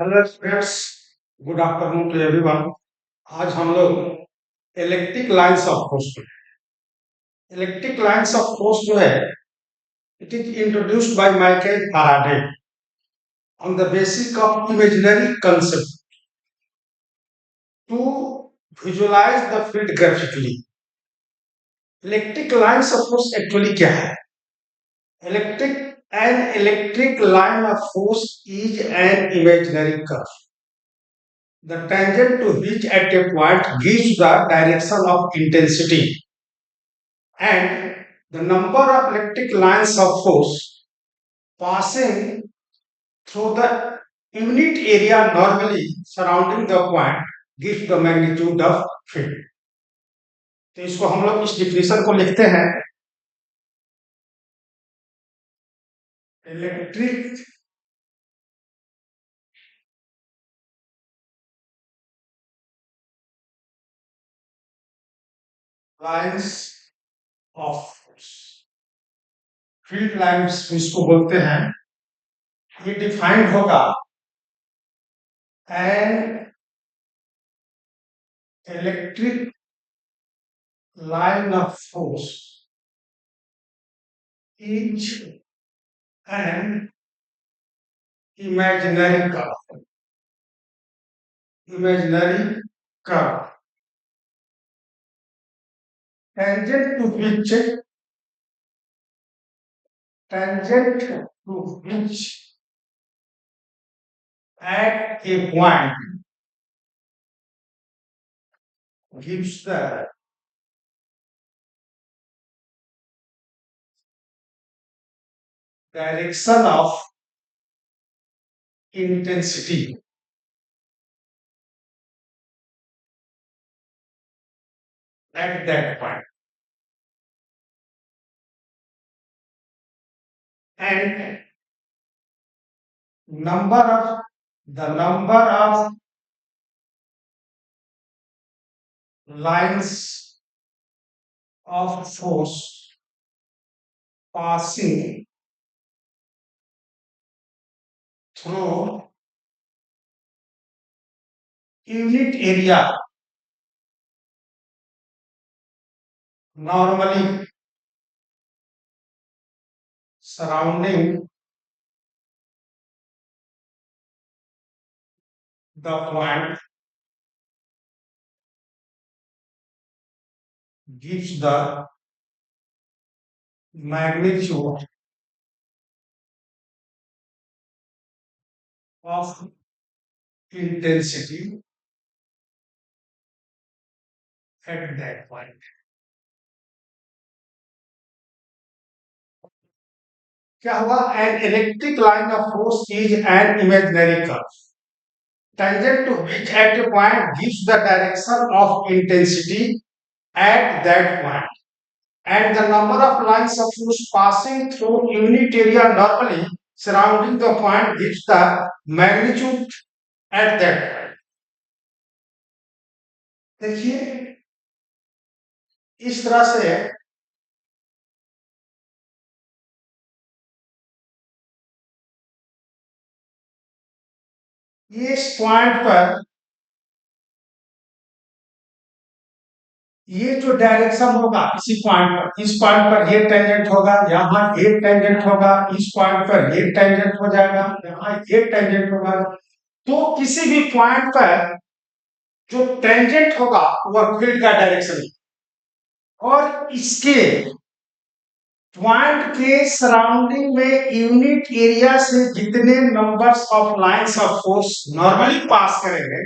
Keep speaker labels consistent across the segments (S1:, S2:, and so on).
S1: Hello friends, good afternoon to everyone. आज हम लोग इलेक्ट्रिक लाइंस ऑफ फोर्स पे इलेक्ट्रिक लाइंस ऑफ फोर्स जो है, it is introduced by Michael Faraday on the basis of imaginary concept to visualise the field graphically. Electric lines of force actually क्या है? Electric an electric line of force is an imaginary curve, the tangent to which at a point gives the direction of intensity, and the number of electric lines of force passing through the unit area normally surrounding the point gives the magnitude of field. तो इसको हम लोग इस definition को लिखते हैं, electric lines of force, field lines इसको बोलते हैं। ये डिफाइंड होगा an electric line of force is an imaginary curve. Imaginary curve tangent to which at a point gives the direction of intensity at that point, and the number of lines of force passing through unit area normally surrounding the point gives the magnitude of intensity at that point. क्या हुआ? An electric line of force is an imaginary curve, tangent to which at a point gives the direction of intensity at that point, and the number of lines of force passing through unit area normally surrounding the point gives the magnitude at that point. देखिए, इस तरह से ये इस point पर ये जो direction होगा इसी पॉइंट पर, इस पॉइंट पर ये टेंजेंट होगा, यहाँ ये टेंजेंट होगा, इस पॉइंट पर ये टेंजेंट हो जाएगा, यहाँ ये टेंजेंट होगा। तो किसी भी पॉइंट पर जो टेंजेंट होगा वह फील्ड का डायरेक्शन है, और इसके पॉइंट के सराउंडिंग में यूनिट एरिया से जितने numbers of lines of force normally pass करेंगे,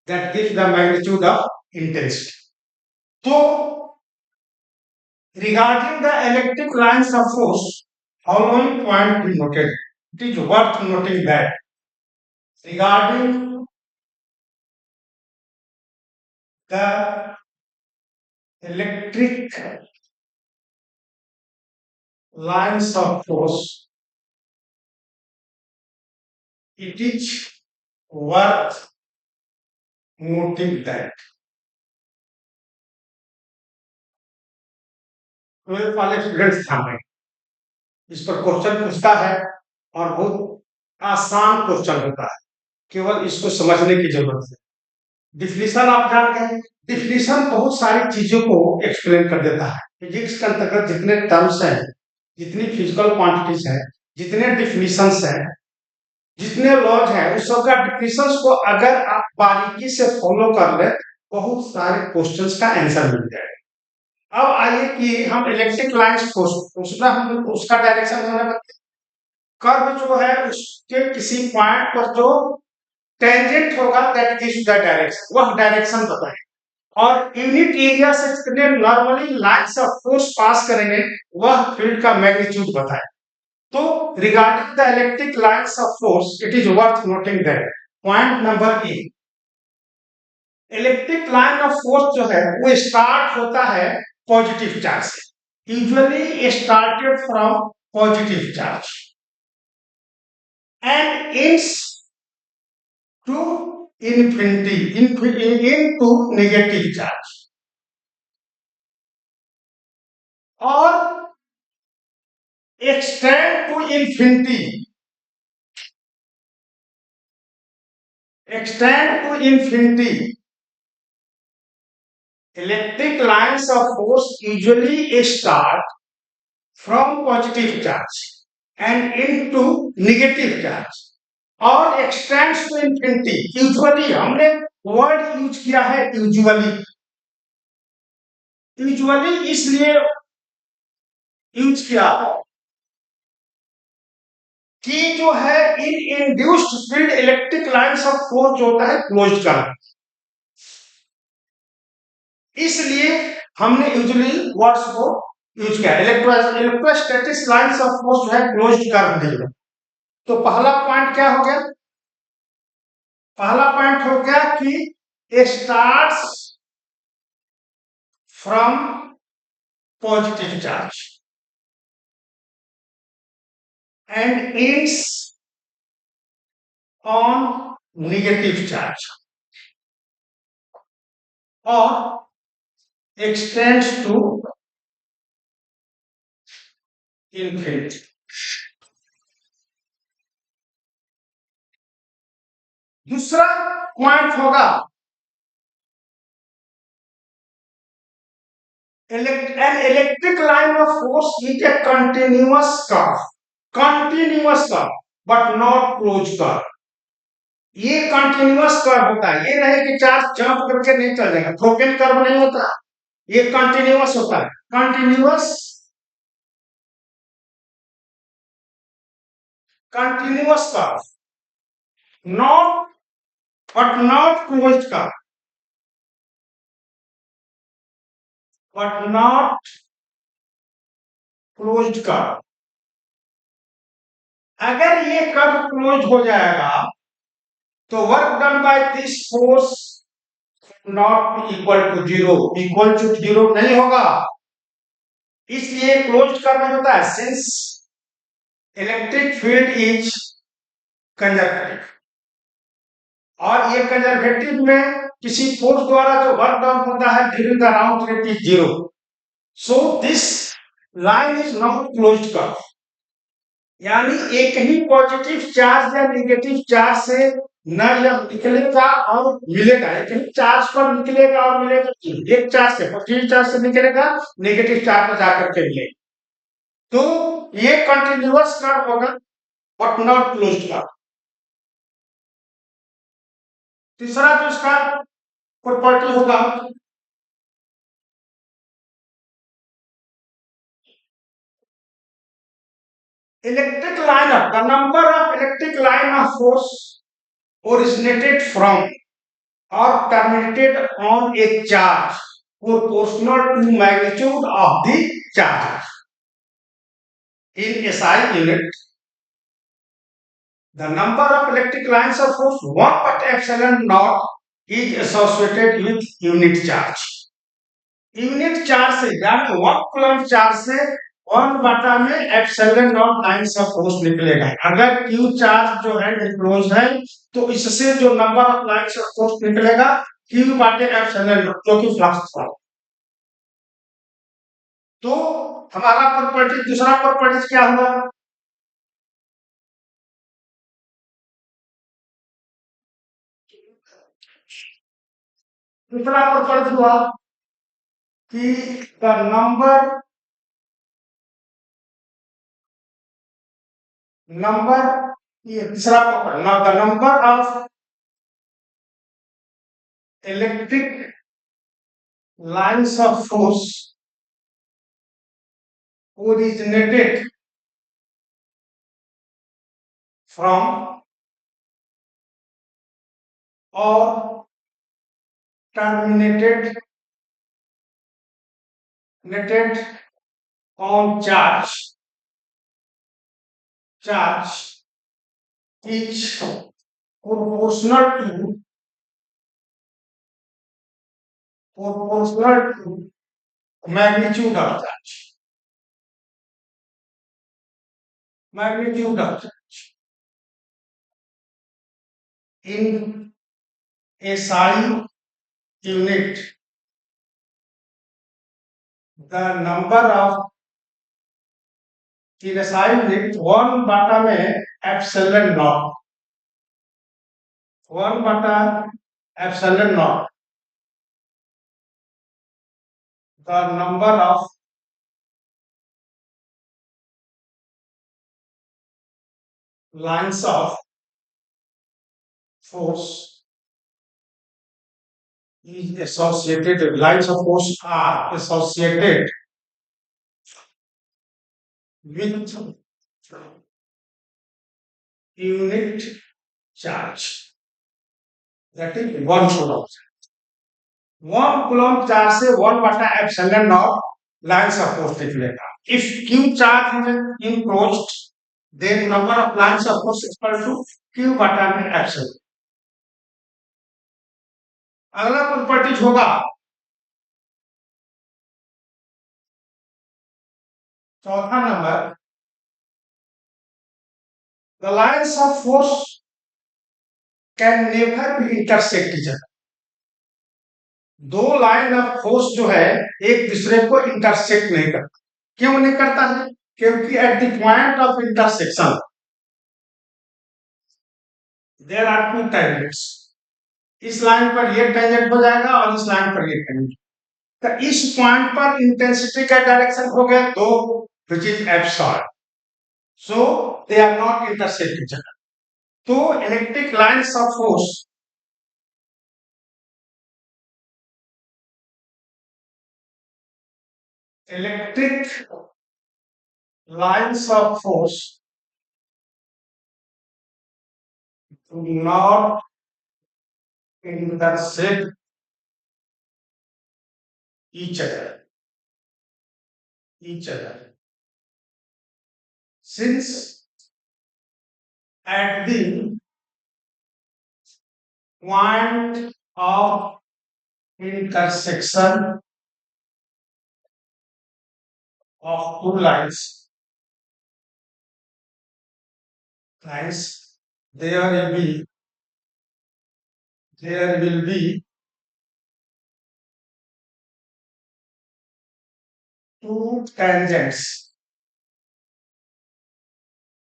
S1: that gives the magnitude of intensity. तो regarding the electric lines of force, following point be noted. It is worth noting that regarding the electric lines of force, it is worth noting that 12 वाले students ध्यान रखें, इस पर question पूछता है और बहुत आसान क्वेश्चन होता है। केवल इसको समझने की जरूरत है। डिफिनीशन आप जान गए। डिफिनीशन बहुत सारी चीजों को एक्सप्लेन कर देता है। फिजिक्स के अंतर्गत जितने टर्म्स हैं, जितनी फिजिकल क्वांटिटीज हैं, जितने डिफिनीशंस हैं, जितने लॉज हैं, उस सब का डिफिनीशंस को अगर आप बारीकी से फॉलो कर ले, बहुत सारे क्वेश्चंस का आंसर मिल जाएगा। अब आइए कि हम इलेक्ट्रिक लाइंस को हम उसका डायरेक्शन हमने कर्व जो है उसके किसी पॉइंट पर जो टेंजेंट होगा दैट इज द डायरेक्शन, वह डायरेक्शन बताएं। और यूनिट एरिया से कितने normally lines of force pass करेंगे वह फील्ड का मैग्नीट्यूड बताएं। तो regarding the electric lines of force it is worth noting that point number A, electric line of force जो है वो स्टार्ट होता है पॉजिटिव चार्ज से, usually started from positive charge and it's to infinity into negative charge और extend to infinity, extend to infinity. Electric lines of force usually start from positive charge and into negative charge और extends to infinity. Usually हमने word use किया है usually, usually इसलिए use किया कि जो है in induced field electric lines of force जो होता है क्लोज्ड कर, इसलिए हमने यूजुअली वर्ड्स को यूज किया। इलेक्ट्रोस्टैटिक्स लाइंस ऑफ फोर्स जो है क्लोज्ड कर दी। तो पहला पॉइंट क्या हो गया? पहला पॉइंट हो गया कि starts from positive charge and ends on negative charge और एक्सटेंड्स टू इनफिनिटी। दूसरा पॉइंट होगा an electric line of force is a continuous curve but not closed curve। ये कंटिन्यूअस कर्व होता है, ये नहीं कि चार्ज जंप करके नहीं चल जाएगा, ब्रोकन कर्व नहीं होता, ये कंटिन्यूअस होता है। Continuous curve not but not closed curve, but not closed curve. अगर ये कर्व क्लोज हो जाएगा तो work done by this force not equal to zero, equal to zero नहीं होगा। इसलिए क्लोज्ड कर्व में होता है since electric field is conservative, और ये कंजर्वेटिव में किसी फोर्स द्वारा जो वर्क डन होता है during the round trip is zero, so this line is not closed curve. यानी एक ही पॉजिटिव चार्ज या नेगेटिव चार्ज से न यह निकलेगा और मिलेगा, एक ही चार्ज पर निकलेगा और मिलेगा, एक चार्ज से पॉजिटिव चार्ज से निकलेगा, नेगेटिव चार्ज पर जाकर के मिलेगा। तो ये कंटिन्यूअस कर्व होगा बट नॉट क्लोज्ड कर्व। तीसरा जो इसका प्रॉपर्टी होगा, electric line of the number of electric line of force originated from or terminated on a charge proportional to magnitude of the charge in SI unit. The number of electric lines of force 1 but epsilon naught is associated with unit charge. Unit charge से यानी 1 coulomb charge से 1 बटा में epsilon not lines of force निकलेगा। अगर Q charge जो है enclose है तो इससे जो number of lines of force निकलेगा क्यू बाटे एप्सिलॉन नॉट, जो कि फ्लक्स था। तो हमारा प्रॉपर्टी, दूसरा प्रॉपर्टी क्या हुआ? दूसरा प्रॉपर्टी हुआ कि द नंबर ये तीसरा प्रॉपर्टी ना the number of electric lines of force originated from or terminated on charge is proportional to magnitude of charge. Magnitude of charge in a SI unit, the number of in SI unit 1 bata में epsilon naught 1 bata epsilon naught the number of lines of force is associated, lines of force are associated with unit charge, that is 1 coulomb. 1 coulomb charge से 1 बटा epsilon naught lines of force निकलेगा. If q charge is enclosed, then number of lines of force is equal to q बटा में epsilon. अगला properties होगा चौथा number, the lines of force can never be intersect each other. दो line of force जो है एक दूसरे को इंटरसेक्ट नहीं करता. क्यों नहीं करता है? क्योंकि at the point of intersection there are two tangents. इस लाइन पर ये टेंजेंट हो जाएगा और इस लाइन पर ये टेंजेंट. तो इस पॉइंट पर इंटेंसिटी का डायरेक्शन हो गया दो, which is epsilon. So they are not intersect each other. तो electric lines of force electric lines of force do not intersect each other since at the point of intersection of two lines there will be two tangents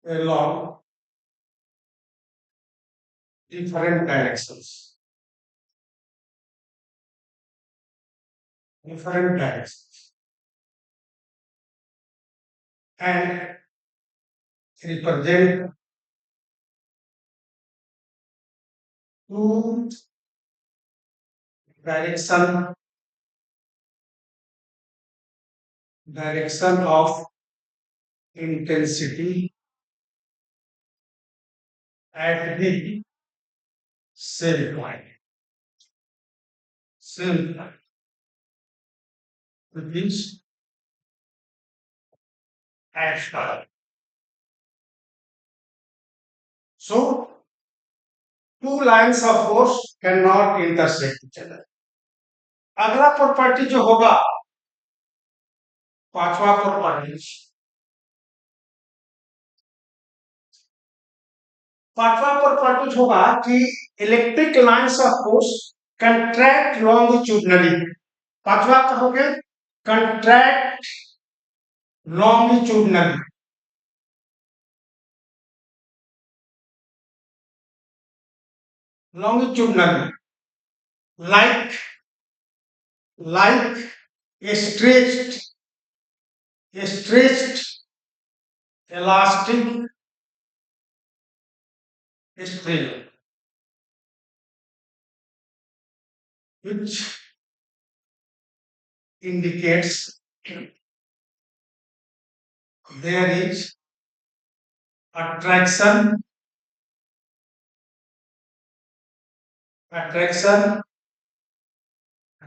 S1: along different directions. And represent two direction of intensity at the same point. Which is Ashtar. So two lines of force cannot intersect each other. अगला property जो होगा पांचवा property होगा कि electric lines of force contract longitudinally. पांचवा कहोगे contract longitudinally. longitudinally, like like a stretched elastic string, which indicates there is attraction attraction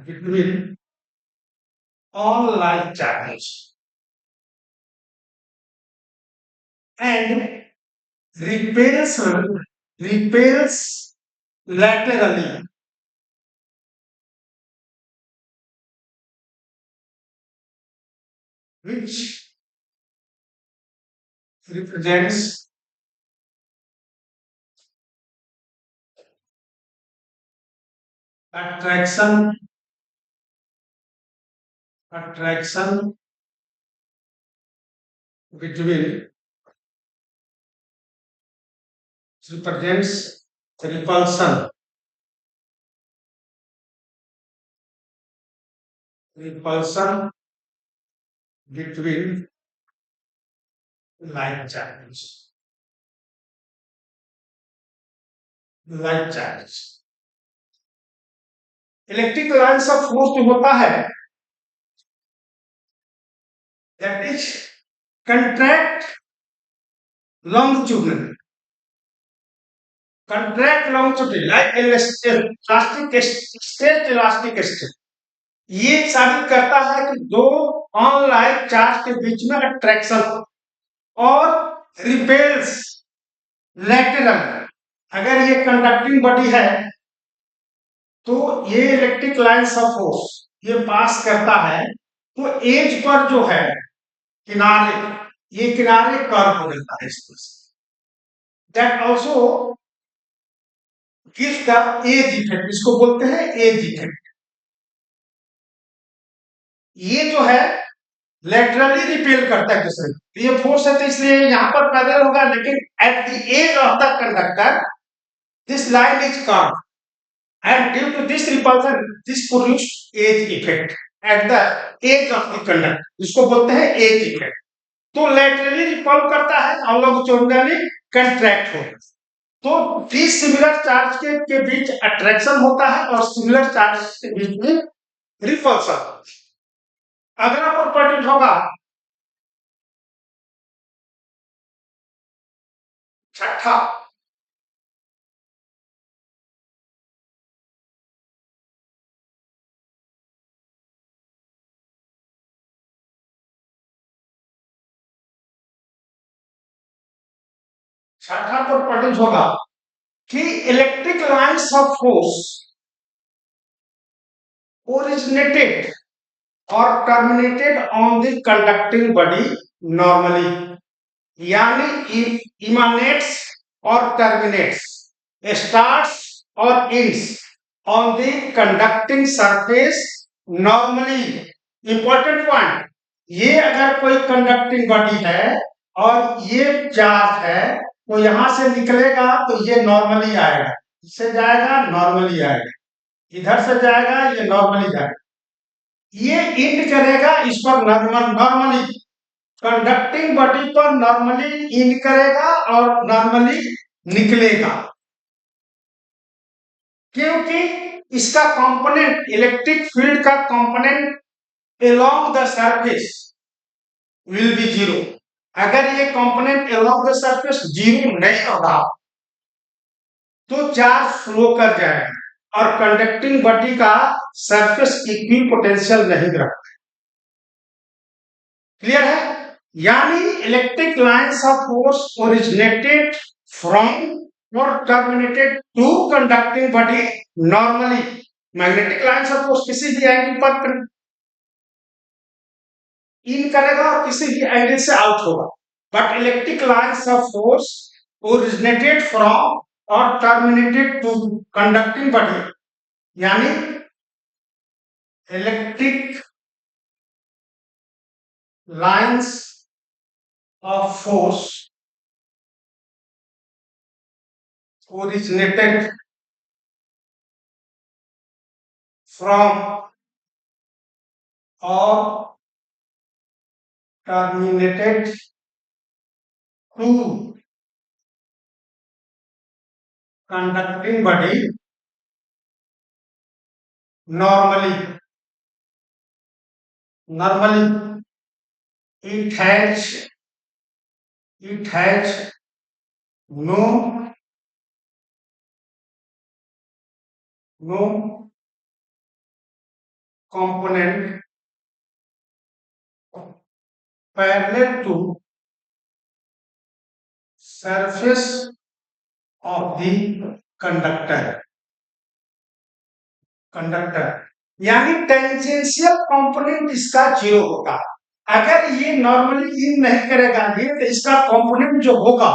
S1: between all like charges and repels repels laterally, which represents attraction attraction between represents repulsion between like charges like charges electric line का force जो होता है that is contract longitudinally contract longitudinally like elastic straight elastic string ये साबित करता है कि दो ऑनलाइन चार्ज के बीच में अट्रैक्शन और रिपेल्स लैटरल। अगर ये कंडक्टिंग बॉडी है तो ये इलेक्ट्रिक लाइंस ऑफ फोर्स ये पास करता है तो एज पर जो है किनारे ये किनारे कर्व हो जाता है इसमें that also gives the edge effect इसको बोलते हैं एज इफेक्ट। ये जो है लेटरली रिपेल करता है दूसरे को ये फोर्स है तो इसलिए यहां पर पैदल होगा लेकिन at the edge of the conductor this line is curve and due to this repulsion this produced edge effect at the edge of the conductor इसको बोलते हैं edge effect। तो laterally repel करता है और longitudinally contract होगा तो dissimilar charge के बीच अट्रैक्शन होता है और सिमिलर चार्ज के बीच में रिपल्सन। अगला प्रॉपर्टी होगा छठा छठा प्रॉपर्टी होगा कि electric lines of force originated or terminated on the conducting body normally यानी emanates or terminates starts or ends on the conducting surface normally। important point ये अगर कोई conducting body है और ये चार्ज है तो यहां से निकलेगा तो ये नॉर्मली आएगा इससे जाएगा नॉर्मली आएगा इधर से जाएगा ये नॉर्मली जाएगा ये इंड करेगा इस पर नॉर्मली कंडक्टिंग बॉडी पर नॉर्मली इन करेगा और नॉर्मली निकलेगा क्योंकि इसका कंपोनेंट इलेक्ट्रिक फील्ड का component along the surface will be zero. अगर ये component along the surface zero नहीं होगा तो चार्ज फ्लो कर जाएगा और कंडक्टिंग बॉडी का सरफेस इक्वी पोटेंशियल नहीं रखता। क्लियर है यानी electric lines of force originated from और terminated to conducting body normally. Magnetic lines of force किसी भी एंगल पर इन करेगा और किसी भी एंगल से आउट होगा but electric lines of force originated from और टर्मिनेटेड टू कंडक्टिंग बॉडी यानी electric lines of force originated from or terminated to conducting body normally. Normally, it has it has no no component parallel to surface of the conductor. Conductor यानी tangential component इसका zero होगा। अगर ये normally in नहीं करेगा ये तो इसका कंपोनेंट जो होगा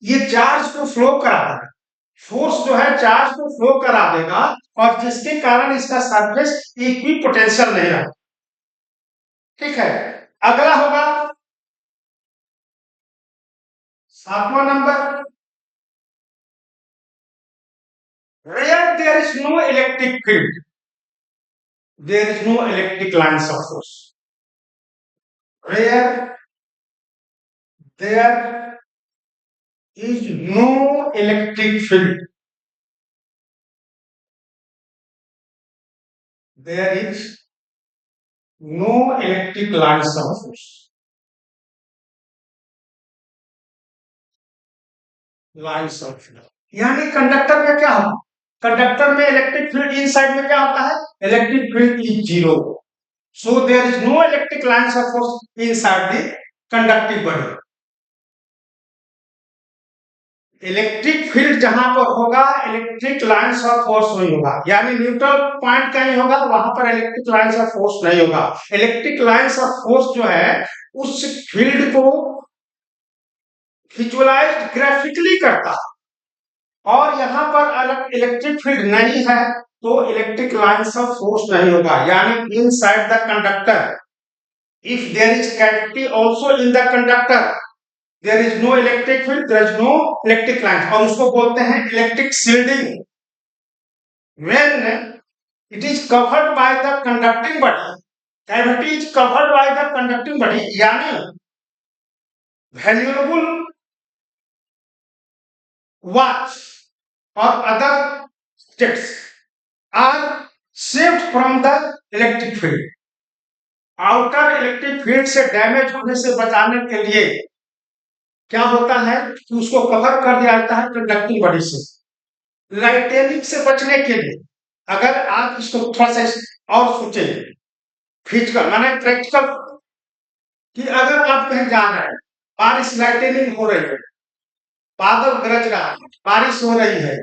S1: ये चार्ज को फ्लो करा देगा। फोर्स जो है चार्ज को फ्लो करा देगा और जिसके कारण इसका सरफेस इक्वी पोटेंशियल नहीं रहेगा। ठीक है, अगला होगा 7वां number, where there is no electric field, there is no electric lines of force. Where there is no electric field, there is no electric lines of force. Lines of field यानी conductor में क्या होगा, conductor में electric field इन side में क्या होता है, electric field is zero. So there is no electric lines of force inside the conductive body. Electric field जहां पर होगा इलेक्ट्रिक लाइन्स ऑफ फोर्स नहीं होगा, यानी न्यूट्रल पॉइंट कहीं होगा वहां पर इलेक्ट्रिक लाइन्स ऑफ फोर्स नहीं होगा। इलेक्ट्रिक लाइन्स ऑफ फोर्स जो है उस फील्ड को विजुअलाइज ग्राफिकली करता है, और यहाँ पर अलग इलेक्ट्रिक फील्ड नहीं है तो इलेक्ट्रिक लाइन्स ऑफ फोर्स नहीं होगा। यानी inside the conductor if there is cavity also in the conductor there is no electric field, there is no electric line, और उसको बोलते हैं electric shielding. When it is covered by the conducting body, cavity is covered by the conducting body, यानी valuable watch or other objects are saved from the electric field. Outer electric field से damage होने से बचाने के लिए क्या होता है कि उसको कवर कर दिया जाता है कंडक्टिंग बॉडी से। लाइटेनिंग से बचने के लिए अगर आप इसको थोड़ा सा और सोचे फिजिकल माने प्रैक्टिकल, कि अगर आप कहीं जा रहे हैं, बारिश लाइटेनिंग हो रही है, बादल गरज रहा है, बारिश हो रही है,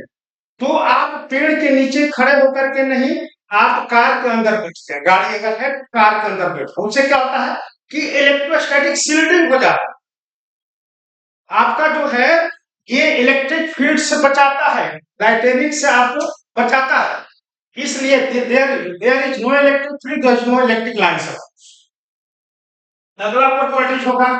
S1: तो आप पेड़ के नीचे खड़े होकर के नहीं, आप कार के अंदर बैठते हैं, गाड़ी अगर है कार के अंदर बैठो, उससे क्या होता है कि इलेक्ट्रोस्टैटिक शील्डिंग हो जाता है। आपका जो है ये इलेक्ट्रिक फील्ड से बचाता है, लाइटेनिंग से आपको बचाता है, इसलिए there is no electric field, there is no electric lines. अगला प्रॉपर्टीज होगा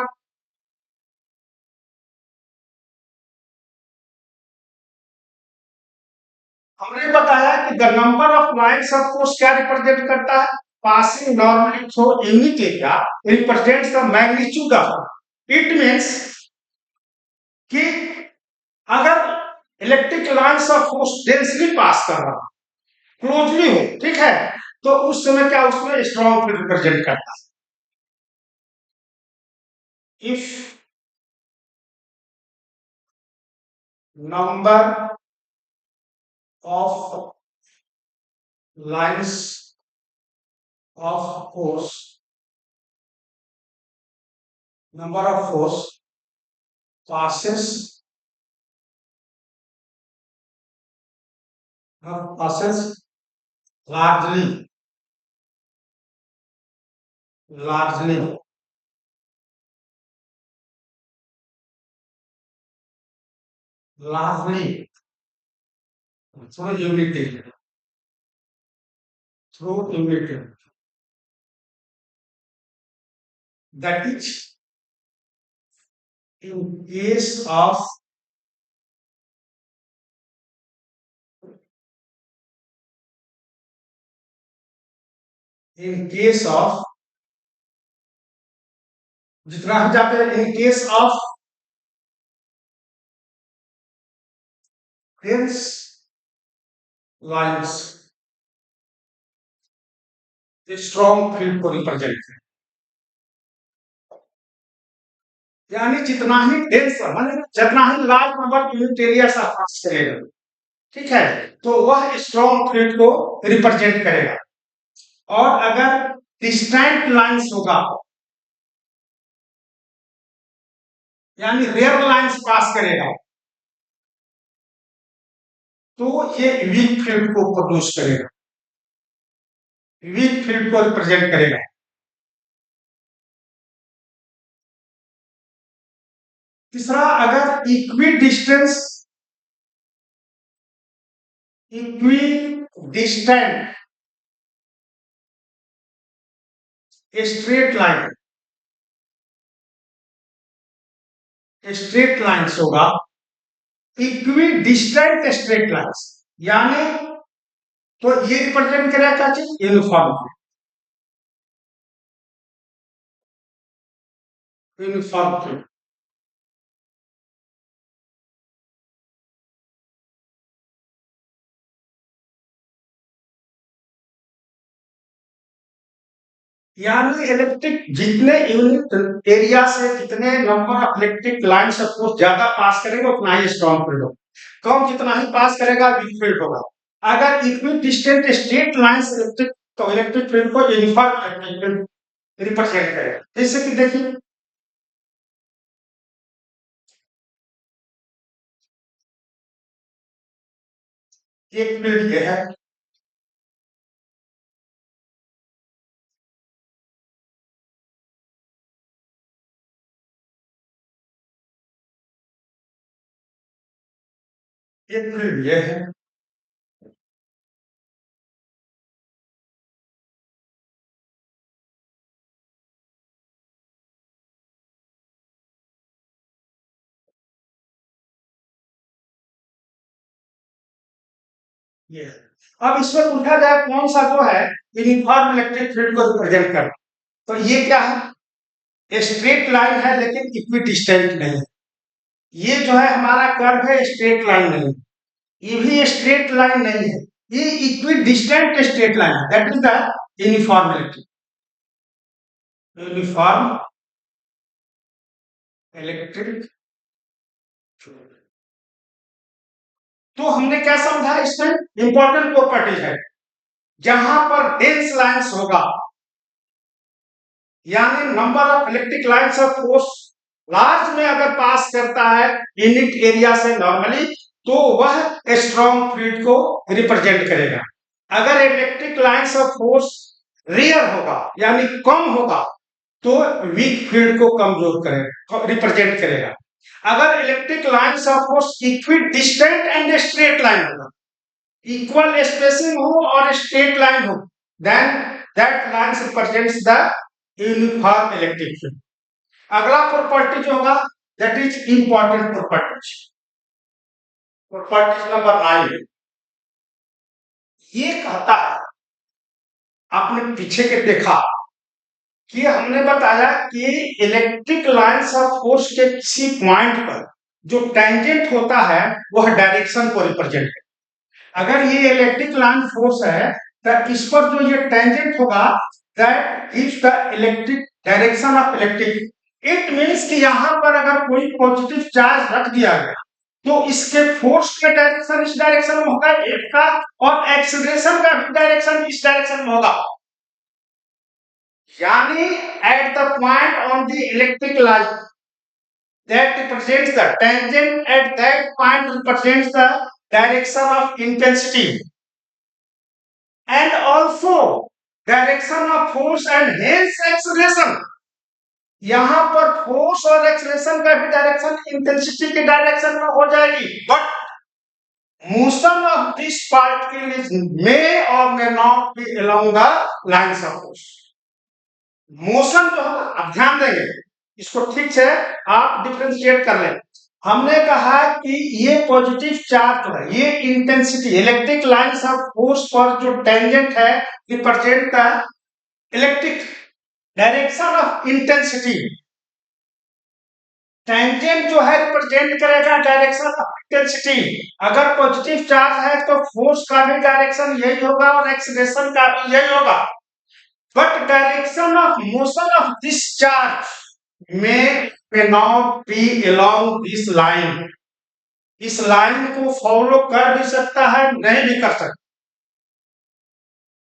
S1: हमने बताया कि the number of lines of force क्या रिप्रेजेंट करता है, passing normally through unit area represents the magnitude of, it means कि अगर electric lines of force densely pass कर रहा क्लोजली हो, ठीक है, तो उस समय क्या उसमें स्ट्रॉन्ग फील्ड रिप्रेजेंट करता है। If number of lines of force, number of force passes passes largely largely largely through unity, through unity, that is in case of in case of, जितना हम जाते हैं, in case of hills lines strong field को represent करें। यानी जितना ही dense माने जितना ही लार्ज नंबर यूनिट एरिया से पास करेगा, ठीक है, तो वह स्ट्रॉन्ग फील्ड को रिप्रेजेंट करेगा। और अगर डिस्टेंट लाइंस होगा, यानी रेयर लाइंस पास करेगा, तो ये वीक फील्ड को प्रोड्यूस करेगा, वीक फील्ड को रिप्रेजेंट करेगा। तीसरा, अगर equi distant straight line, straight lines होगा, इक्वी डिस्टेंट स्ट्रेट लाइन्स, यानी तो ये रिप्रेजेंट करेगा क्या चीज, यूनिफॉर्म, यूनिफॉर्म। यानी इलेक्ट्रिक जितने यूनिट एरिया से जितने number of electric line suppose ज्यादा पास करेगा उतना ही स्ट्रॉन्ग फील्ड होगा, कम जितना ही पास करेगा वीक फील्ड होगा। अगर equi distant straight line electric, तो इलेक्ट्रिक फील्ड को यूनिफॉर्म इलेक्ट्रिक फील्ड रिप्रेजेंट करेगा। जैसे कि देखिए, एक फील्ड ये है, एक फील्ड ये है, ये है। अब इसमें पूछा जाए कौन सा जो है यूनिफॉर्म इलेक्ट्रिक फील्ड को रिप्रेजेंट कर, तो ये क्या है, स्ट्रेट लाइन है लेकिन इक्वी डिस्टेंट नहीं है। ये जो है हमारा कर्व है, स्ट्रेट लाइन नहीं है, ये भी स्ट्रेट लाइन नहीं है, ये इक्वी डिस्टेंट स्ट्रेट लाइन है, that is the uniform electric, uniform electric. तो हमने क्या समझा, इसमें इंपॉर्टेंट प्रॉपर्टीज है, जहां पर डेंस लाइंस होगा, यानी number of electric lines of force large में अगर पास करता है यूनिट एरिया से नॉर्मली, तो वह स्ट्रॉन्ग फील्ड को रिप्रेजेंट करेगा। अगर electric lines of force rare होगा यानी कम होगा, तो वीक फील्ड को कमजोर करेगा, रिप्रेजेंट करेगा। अगर electric lines of force equidistant and straight line होगा, इक्वल स्पेसिंग हो और स्ट्रेट लाइन हो, then that lines represents the uniform electric field. अगला प्रॉपर्टी जो होगा, that is important properties, properties number 9, ये कहता है, आपने पीछे के देखा कि हमने बताया कि इलेक्ट्रिक लाइंस ऑफ फोर्स के किसी पॉइंट पर जो टेंजेंट होता है वह डायरेक्शन को रिप्रेजेंट करता है। अगर ये इलेक्ट्रिक लाइन फोर्स है तो इस पर जो ये टेंजेंट होगा, that is the electric direction of electric. It means कि यहाँ पर अगर कोई पॉजिटिव चार्ज रख दिया गया, तो इसके फोर्स का डायरेक्शन इस डायरेक्शन में होगा एक का, और एक्सीलरेशन का डायरेक्शन इस डायरेक्शन में होगा। यानी at the point on the electric line that represents the tangent at that point represents the direction of intensity and also direction of force and hence acceleration। यहाँ पर फोर्स और acceleration का भी direction intensity के direction में हो जाएगी, but motion of this particle is may or may not be along the lines of force. Motion जो है, आप ध्यान देंगे इसको, ठीक से आप डिफरेंशिएट कर लें। हमने कहा कि ये पॉजिटिव चार्ज जो है, ये intensity electric lines of force पर जो टेंजेंट है, represent the electric direction of intensity, tangent जो है रिप्रेजेंट करेगा डायरेक्शन ऑफ इंटेंसिटी। अगर पॉजिटिव चार्ज है तो फोर्स का भी डायरेक्शन यही होगा और एक्सीलरेशन का भी यही होगा। But direction of motion of this charge may not be along this line, इस लाइन को फॉलो कर भी सकता है, नहीं भी कर सकता।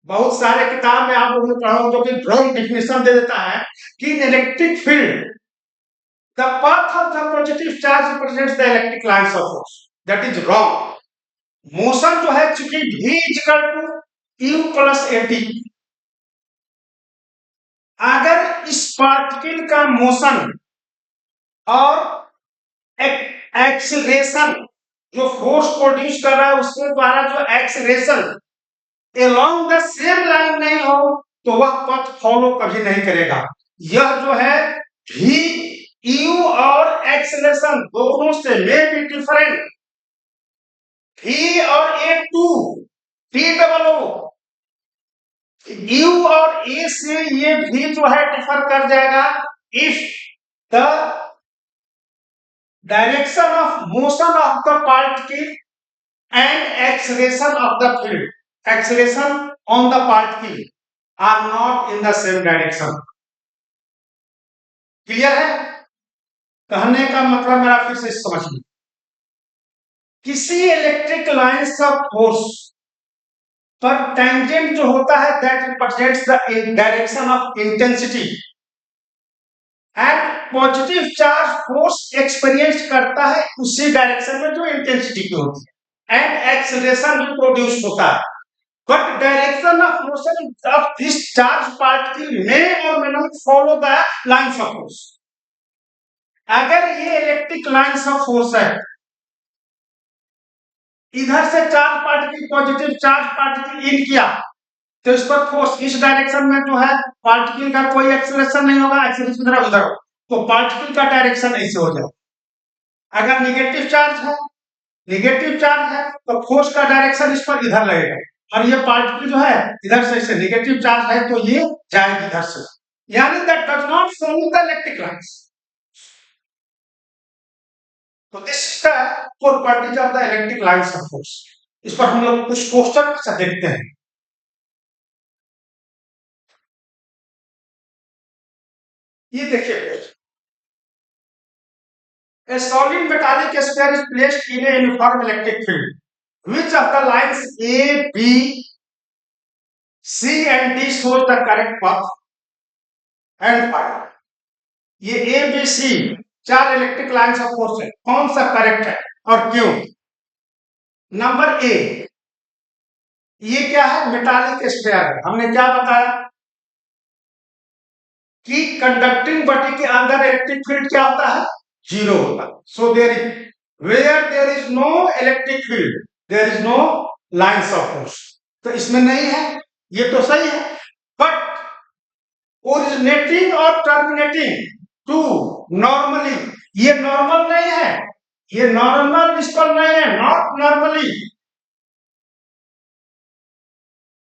S1: बहुत सारे किताब में आप लोगों ने पढ़ा जो कि रॉन्ग डेफिनेशन दे देता है कि electric field, the path of the positive charge represents the electric lines of force, that is wrong। Motion जो है चूंकि v equal to u plus at, अगर इस पार्टिकल का मोशन और एक्सीलरेशन जो फोर्स प्रोड्यूस कर रहा है उसके द्वारा जो acceleration along the same line नहीं हो तो वह पथ फॉलो कभी नहीं करेगा। यह जो है v u और एक्सीलरेशन दोनों से मे बी डिफरेंट, v और a to t double O, u और a से ये v जो है डिफर कर जाएगा if the direction of motion of the particle and acceleration of the field, acceleration on the particle are not in the same direction. Clear है? कहने का मतलब मेरा फिर से समझिए, किसी इलेक्ट्रिक लाइन का फोर्स पर टेंजेंट जो होता है that represents the direction of intensity, and positive charge force experience करता है उसी डायरेक्शन में जो इंटेंसिटी की होती है, एंड एक्सीलरेशन भी प्रोड्यूस होता है। But direction of motion of this charge particle may or may not follow the lines of force. अगर ये इलेक्ट्रिक लाइंस ऑफ फोर्स है, इधर से charge particle positive charge particle in किया तो इस पर फोर्स इस डायरेक्शन में जो है पार्टिकल का कोई एक्सीलरेशन नहीं होगा, एक्सीलरेशन उधर हो तो पार्टिकल का डायरेक्शन ऐसे हो जाए। अगर नेगेटिव चार्ज है तो फोर्स का डायरेक्शन इस पर इधर लगेगा, और ये पार्टिकल जो है इधर से इसे नेगेटिव चार्ज है तो ये जाएगी इधर से, यानी that does not follow the electric lines. तो this is the properties of the electric lines of force. इस पर हम लोग कुछ क्वेश्चन देखते हैं। ये देखिए, a solid metallic sphere is placed in a uniform electric field, which of the lines A, B, C and D shows the correct path and find। ये A, B, C चार इलेक्ट्रिक लाइंस ऑफ फोर्स है, कौन सा correct है और क्यों? Number A, ये क्या है? मेटालिक स्फीयर है। हमने क्या बताया कि कंडक्टिंग बॉडी के अंदर इलेक्ट्रिक फील्ड क्या होता है? जीरो होता है। So there is where there is no electric field there is no lines of force. तो इसमें नहीं है, ये तो सही है। बट ओरिजिनेटिंग और टर्मिनेटिंग टू नॉर्मली, ये नॉर्मल नहीं है, ये नॉर्मल इस पर नहीं है, नॉट नॉर्मली,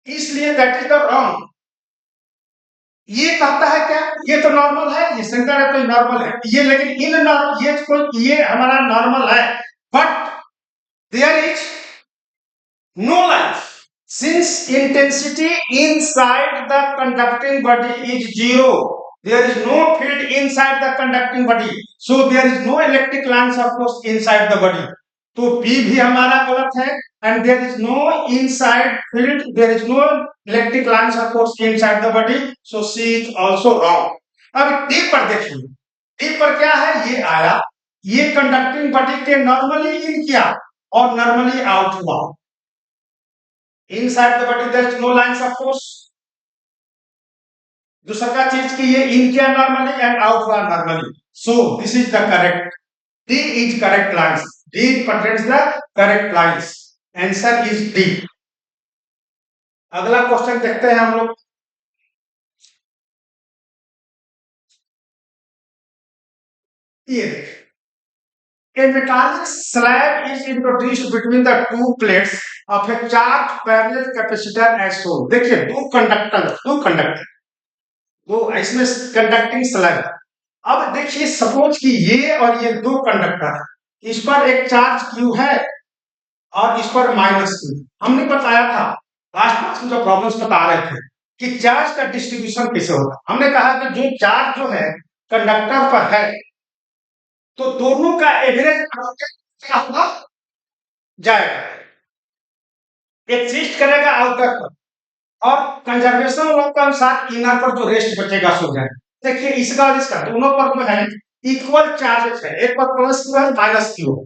S1: इसलिए दैट इज द रॉन्ग। ये कहता है क्या? ये तो नॉर्मल है, ये सेंटर है तो नॉर्मल है, ये लेकिन इन ये कोई ये हमारा नॉर्मल है, but there is no lines since intensity inside the conducting body is zero, there is no field inside the conducting body, so there is no electric lines of force inside the body। तो B भी हमारा गलत है, and there is no inside field, there is no electric lines of force inside the body, so C is also wrong। अब D पर देखिए, D पर क्या है? ये आया, ये कंडक्टिंग बॉडी के नॉर्मली इन किया और नॉर्मली आउट हुआ। Inside the body there is no lines of force। दूसरा का चीज की ये इन किया नॉर्मली एंड आउट हुआ normally, so this is the correct, D is correct lines, D represents the correct lines, answer is D। अगला question देखते हैं हम लोग। ये A metallic slab is introduced between the two plates of a charged parallel capacitor as shown। देखिए दो conductor वो इसमें कंडक्टिंग स्लग। अब देखिए सपोज कि ये और ये दो कंडक्टर है, इस पर एक चार्ज क्यू है और इस पर माइनस क्यू। हमने बताया था लास्ट क्लास में जो प्रॉब्लम्स बता रहे थे कि चार्ज का डिस्ट्रीब्यूशन कैसे होगा। हमने कहा कि जो चार्ज जो है कंडक्टर पर है तो दोनों का एवरेज क्या होगा, जाएगा, एक्सिस्ट करेगा आउटर पर, और कंजर्वेशन लॉ के अनुसार इनर पर जो रेस्ट बचेगा सो जाए। देखिए इसका और इसका दोनों पर जो है इक्वल चार्जेस है, एक पर प्लस क्यू है माइनस क्यू है,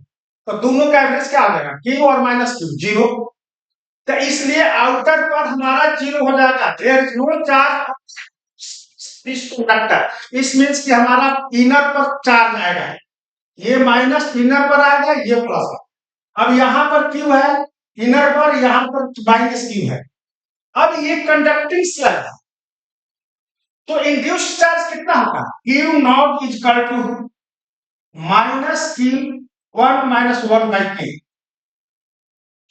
S1: तो दोनों का एवरेज क्या आ जाएगा, क्यू और माइनस क्यू जीरो। तो इसलिए आउटर पर हमारा जीरो हो जाएगा, there is no charge this conductor. इस मींस कि हमारा इनर पर चार्ज आएगा, ये माइनस इनर पर आएगा, ये प्लस। अब यहाँ पर क्यू है इनर पर, यहाँ पर माइनस क्यू है। अब ये कंडक्टिंग स्लग है, तो इंड्यूस चार्ज कितना होगा, Q naught is equal to minus Q one minus one by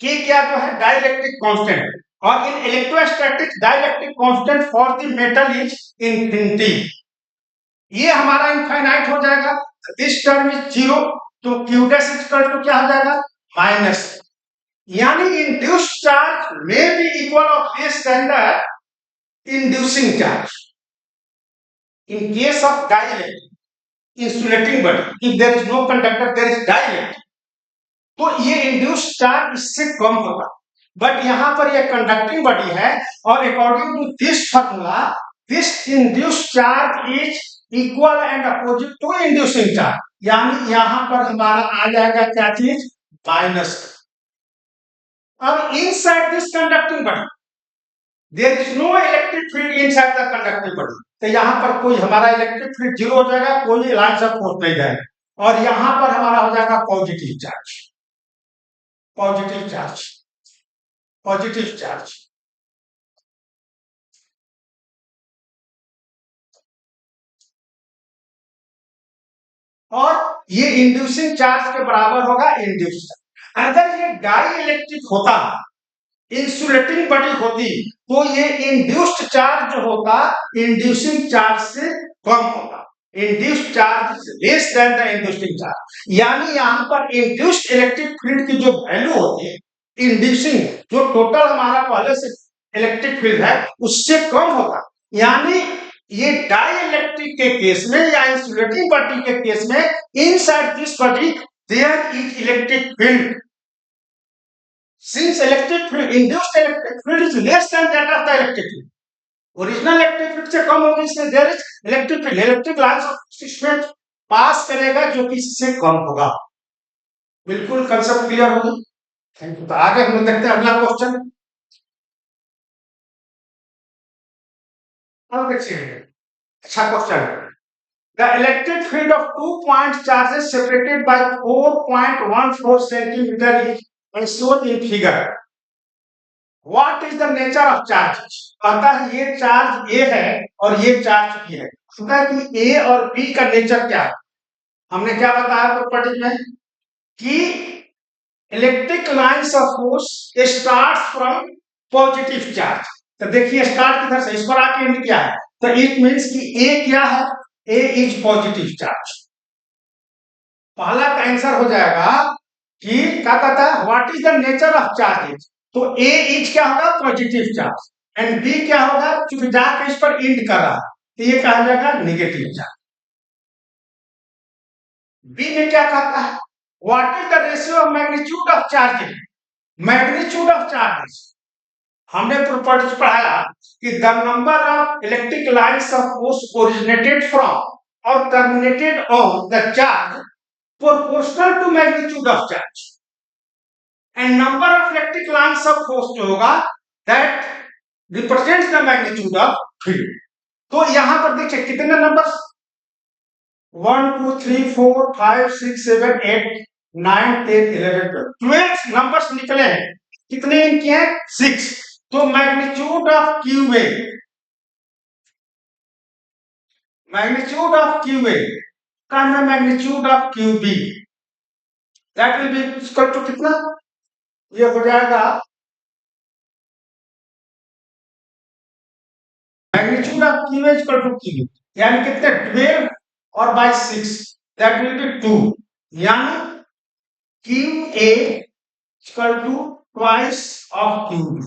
S1: K क्या तो है डाइलेक्ट्रिक कांस्टेंट, और in electrostatic dielectric constant for the metal is infinity. ये हमारा इनफाइनाइट हो जाएगा, दिस टर्म इज जीरो, तो Q dash is equal to क्या हो जाएगा माइनस, यानी induce charge may be equal of less than the inducing charge in case of dielectric insulating body if there is no conductor there is dielectric, तो ये induce charge इससे कम होगा। But यहां पर ये कंडक्टिंग बॉडी है और according to this formula this induce charge is equal and opposite to inducing charge, यानी यहां पर हमारा आ जाएगा क्या चीज माइनस। अब inside this conducting body there is no electric field inside the conducting body, तो यहां पर कोई हमारा इलेक्ट्रिक फील्ड जीरो हो जाएगा, कोई लाइंस ऑफ फोर्स नहीं जाएगा, और यहां पर हमारा हो जाएगा positive charge, positive charge, positive charge. और ये इंड्यूसिंग चार्ज के बराबर होगा इंड्यूस। अगर ये डाई इलेक्ट्रिक होता, इंसुलेटिंग बॉडी होती, तो ये इंड्यूस्ड चार्ज जो होता इंड्यूसिंग चार्ज से कम होगा, induced charge less than the inducing charge, यानी यहां पर इंड्यूस्ड इलेक्ट्रिक फील्ड की जो वैल्यू होती है इंड्यूसिंग जो टोटल हमारा पहले से इलेक्ट्रिक फील्ड है उससे कम होगा, यानी ये डाई इलेक्ट्रिक के केस में या इंसुलेटिंग बॉडी के केस में inside this body there is electric field, since electric field induced electric field is less than that of the electric field, original electric field से कम होगी, इसलिए there is electric field, electric lines of इसमें pass करेगा जो कि इससे कम होगा। बिल्कुल कंसेप्ट क्लियर होगा। Thank you. तो आगे हम लोग देखते हैं अगला क्वेश्चन। अब देखिए अच्छा question, the electric field of 2 point charges separated by 4.14 centimeter is shown in figure, what is the nature of charge. कहता है ये चार्ज ए है और ये चार्ज बी है, कहता है कि ए और बी का नेचर क्या है। हमने क्या बताया प्रॉपर्टी में कि electric lines of force start from positive charge, तो देखिए स्टार्ट किधर से, इस पर आके एंड क्या है, तो इट मींस कि ए क्या है, ए इज पॉजिटिव चार्ज। पहला का आंसर हो जाएगा कि क्या कहता है what is the nature of charges, तो ए इज क्या होगा पॉजिटिव चार्ज, एंड बी क्या होगा क्योंकि जाके इस पर इंड कर रहा, तो ये कहा जाएगा नेगेटिव चार्ज। बी में क्या कहता है what is the ratio of magnitude of charges, magnitude of charges हमने प्रॉपर्टीज पढ़ाया कि the number of electric lines of force originated from और terminated on the charge proportional to magnitude of charge and number of electric lines of force जो होगा that represents the magnitude of field। तो यहां पर देखिए कितने number 1 2 3 4 5 6 7 8 9 10 11 12 numbers निकले हैं, कितने इनके हैं 6, तो magnitude of Q A, magnitude of Q A का magnitude of Q B that will be equal to कितना, ये हो जाएगा magnitude of Q is equal to Q, यानी कितने 12 और बाय 6 दैट विल बी 2, यानी Q A equal to twice of Q B.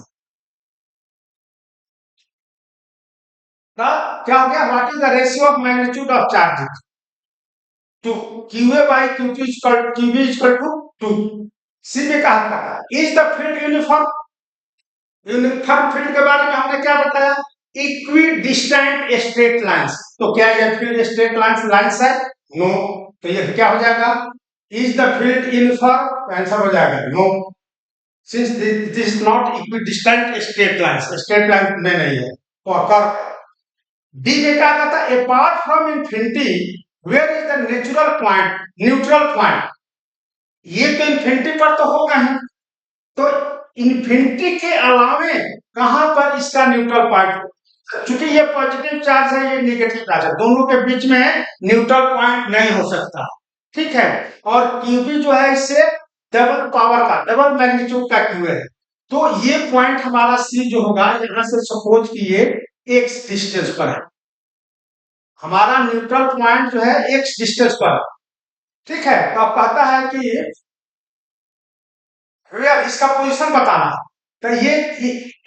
S1: क्या हो गया, what is the ratio of magnitude of charges to Q A by Q B equal to 2। C में कहा था is the field uniform, uniform field के बारे में हमने क्या बताया, इक्वी डिस्टेंट स्ट्रेट लाइंस। तो क्या ये फील्ड स्ट्रेट लाइंस है, नो, तो ये क्या हो जाएगा, is the field uniform, answer हो जाएगा no, since this is not equidistant straight line में नहीं है। तो अकर डी में क्या कहता है, apart from infinity where is the neutral point, ये तो इंफिनिटी पर तो होगा ही, तो इंफिनिटी के अलावे कहां पर इसका न्यूट्रल पॉइंट, क्योंकि ये पॉजिटिव चार्ज है ये नेगेटिव चार्ज है, दोनों के बीच में न्यूट्रल पॉइंट नहीं हो सकता, ठीक है। और क्यूबी जो है इससे डबल पावर का, डबल मैग्नीट्यूड का क्यू है, तो ये पॉइंट हमारा सी जो होगा, यहां से सपोज कि ये एक्स डिस्टेंस पर है, हमारा न्यूट्रल पॉइंट जो है एक्स डिस्टेंस पर, ठीक है। तो अब कहता है कि इसका पोजीशन बताना, तो ये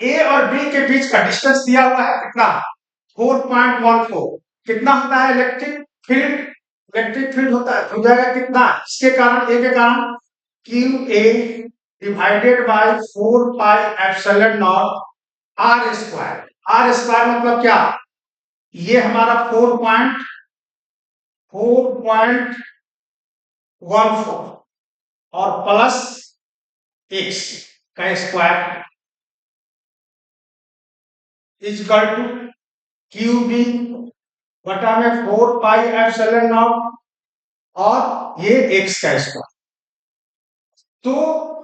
S1: ए और बी के बीच का डिस्टेंस दिया हुआ है कितना, 4.14, कितना होता है इलेक्ट्रिक फील्ड होता है, हो जाएगा कितना, इसके कारण ए के कारण Q A divided by 4 pi epsilon naught R square. R square मतलब क्या, ये हमारा 4.14 और प्लस एक्स का square is equal to Q B बटा में 4 पाई एप्सिलॉन नॉट और ये एक्स का स्क्वायर। तो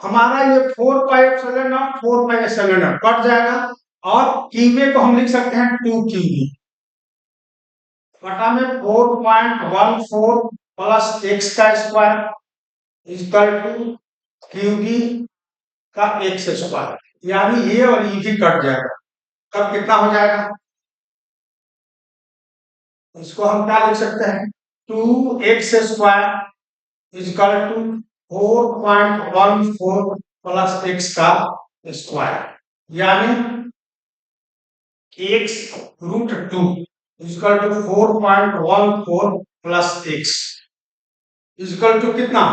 S1: हमारा ये 4 pi epsilon not 4 pi epsilon not cut जाएगा, और क्यूबे को हम लिख सकते हैं 2 क्यूबी बटा में 4.14 प्लस एक्स का square is equal to QB का एक्स स्क्वायर, यानी ये और ये भी कट जाएगा, तब कितना हो जाएगा, इसको हम क्या लिख सकते हैं, 2x square is equal to 4.14 plus X का स्क्वायर, यानी x root 2 is equal to 4.14 plus X is equal to कितना,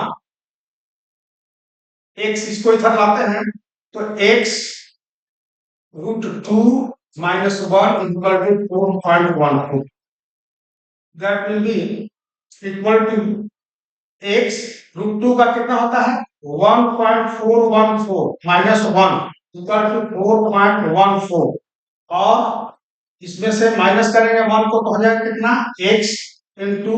S1: x इसको इधर लाते हैं तो x root 2 minus 1 equal to 4.14, that will be equal to x root 2 का कितना होता है 1.414 माइनस 1 इक्वल टू 4.14, और इसमें से माइनस करेंगे 1 को तो हो जाएगा कितना, x इंटू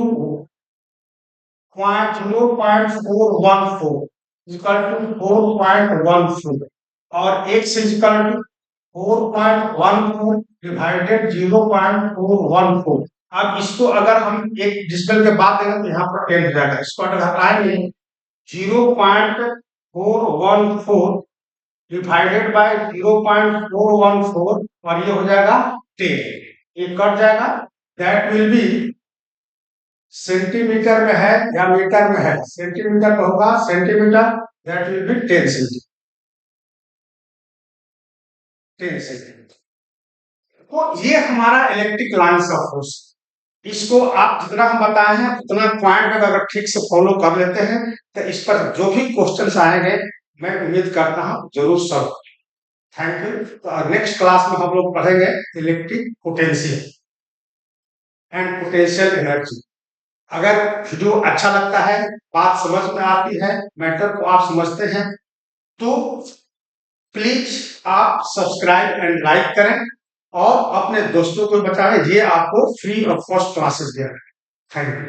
S1: 0.414 इक्वल टू 4.14, और x इक्वल टू 4.14 डिवाइडेड 0.414। अब इसको अगर हम एक डिजिटल के बाद देंगे तो यहाँ पर 10 हो जाएगा, इसको अगर हटाएंगे 0.414 डिवाइडेड बाय 0.414 और ये हो जाएगा 10, ये कट जाएगा, दैट विल बी सेंटीमीटर में है या मीटर में है, सेंटीमीटर में होगा, centimetre, that will B 10 centimetre. तो ये हमारा इलेक्ट्रिक लाइन्स ऑफ फोर्स, इसको आप जितना हम बताए हैं उतना पॉइंट अगर ठीक से फॉलो कर लेते हैं तो इस पर जो भी क्वेश्चंस आएंगे मैं उम्मीद करता हूं जरूर सॉल्व। Thank you. तो नेक्स्ट क्लास में हम लोग पढ़ेंगे electric potential and potential energy. अगर वीडियो अच्छा लगता है, बात समझ में आती है, मैटर को आप समझते हैं, तो प्लीज आप सब्सक्राइब एंड लाइक करें और अपने दोस्तों को बताएं, ये आपको फ्री ऑफ कॉस्ट क्लासेस दे रहे हैं। Thank you.